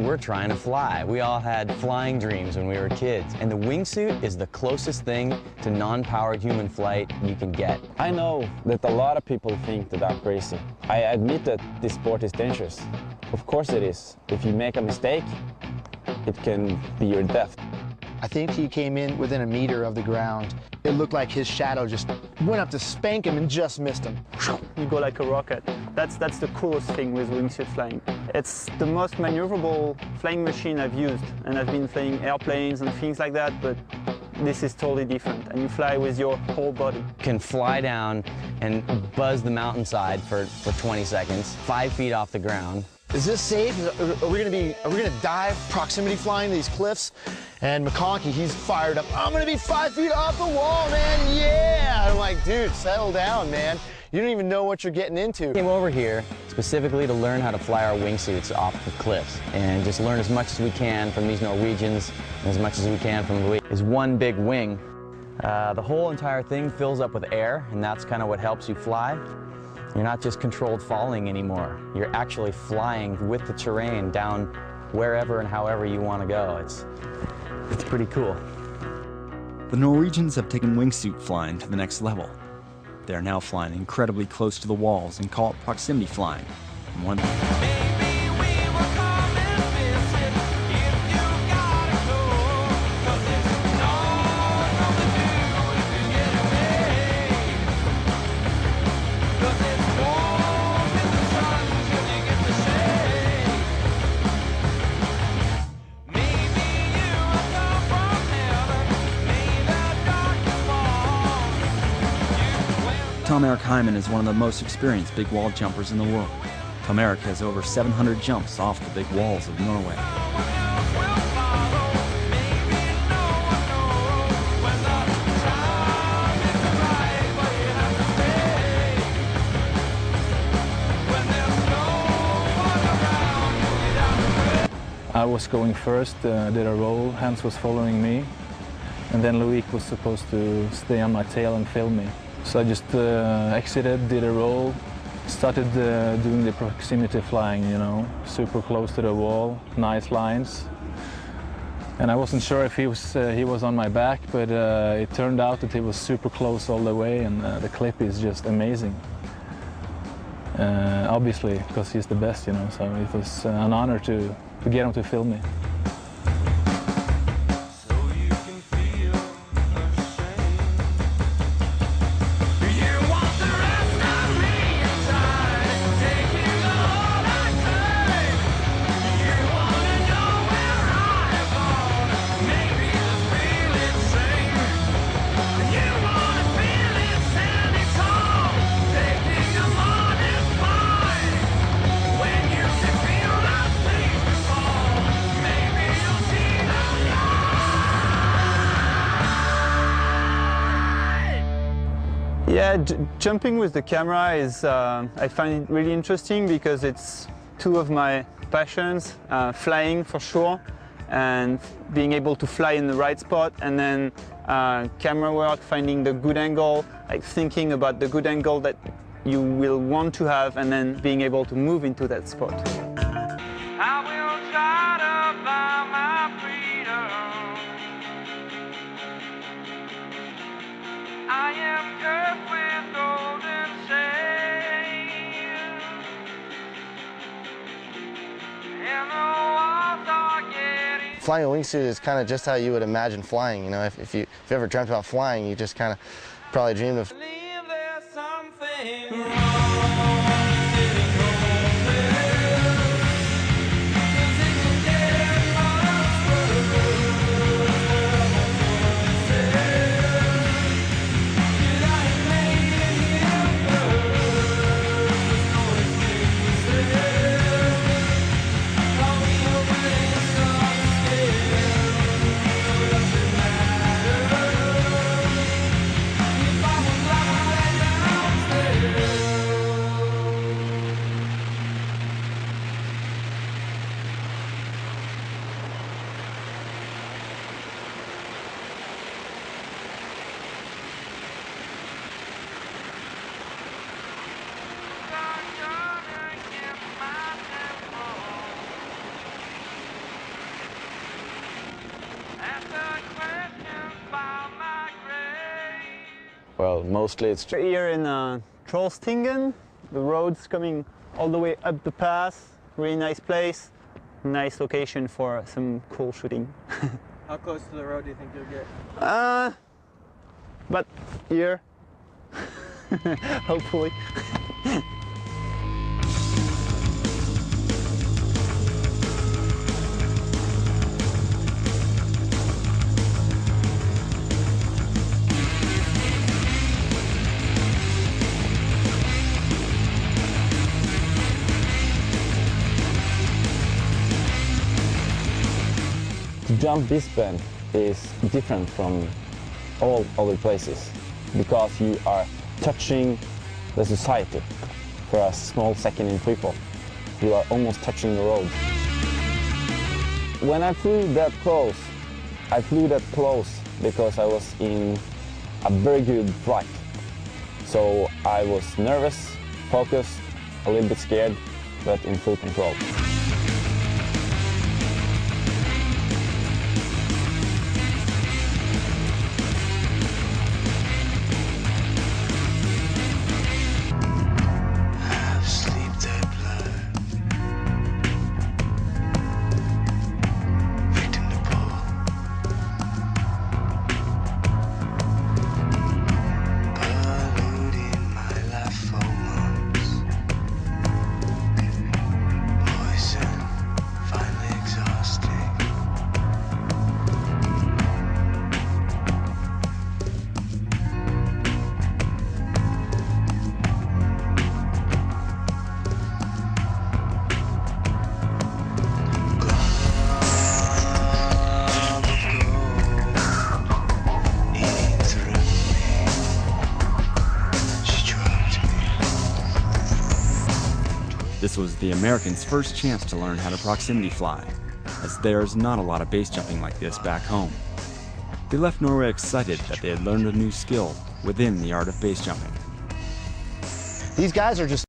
we're trying to fly. We all had flying dreams when we were kids, and the wingsuit is the closest thing to non-powered human flight you can get. I know that a lot of people think that I'm crazy. I admit that this sport is dangerous. Of course it is. If you make a mistake, it can be your death. I think he came in within a meter of the ground. It looked like his shadow just went up to spank him and just missed him. You go like a rocket. That's the coolest thing with wingsuit flying. It's the most maneuverable flying machine I've used, and I've been flying airplanes and things like that, but this is totally different, and you fly with your whole body. You can fly down and buzz the mountainside for 20 seconds, 5 feet off the ground. Is this safe? Are we gonna dive proximity flying to these cliffs? And McConkey, he's fired up. I'm gonna be 5 feet off the wall, man, yeah! I'm like, dude, settle down, man. You don't even know what you're getting into. We came over here specifically to learn how to fly our wingsuits off the cliffs and just learn as much as we can from these Norwegians and as much as we can from Louis. Is one big wing. The whole entire thing fills up with air, and that's kind of what helps you fly. You're not just controlled falling anymore. You're actually flying with the terrain down wherever and however you want to go. It's pretty cool. The Norwegians have taken wingsuit flying to the next level. They are now flying incredibly close to the walls and call it proximity flying. Tom Erik Hyman is one of the most experienced big wall jumpers in the world. Tom Erik has over 700 jumps off the big walls of Norway. I was going first, did a roll, Hans was following me, and then Loic was supposed to stay on my tail and film me. So I just exited, did a roll, started doing the proximity flying, you know, super close to the wall, nice lines. And I wasn't sure if he was on my back, but it turned out that he was super close all the way, and the clip is just amazing. Obviously, because he's the best, you know, so it was an honor to get him to film me. Yeah, jumping with the camera is, I find it really interesting because it's two of my passions, flying for sure, and being able to fly in the right spot, and then camera work, finding the good angle, like thinking about the good angle that you will want to have, and then being able to move into that spot. I will try to find my freedom. I am cursed with golden shame, and the walls are getting... Flying a wingsuit is kind of just how you would imagine flying. You know, if you ever dreamt about flying, you just kind of probably dreamed of... Well, mostly it's Here in Trollstingen, the road's coming all the way up the pass. Really nice place. Nice location for some cool shooting. How close to the road do you think you'll get? But here, hopefully. To jump this bend is different from all other places because you are touching the society for a small second in free fall. You are almost touching the road. When I flew that close because I was in a very good flight. So I was nervous, focused, a little bit scared, but in full control. This was the Americans' first chance to learn how to proximity fly, as there's not a lot of base jumping like this back home. They left Norway excited that they had learned a new skill within the art of base jumping. These guys are just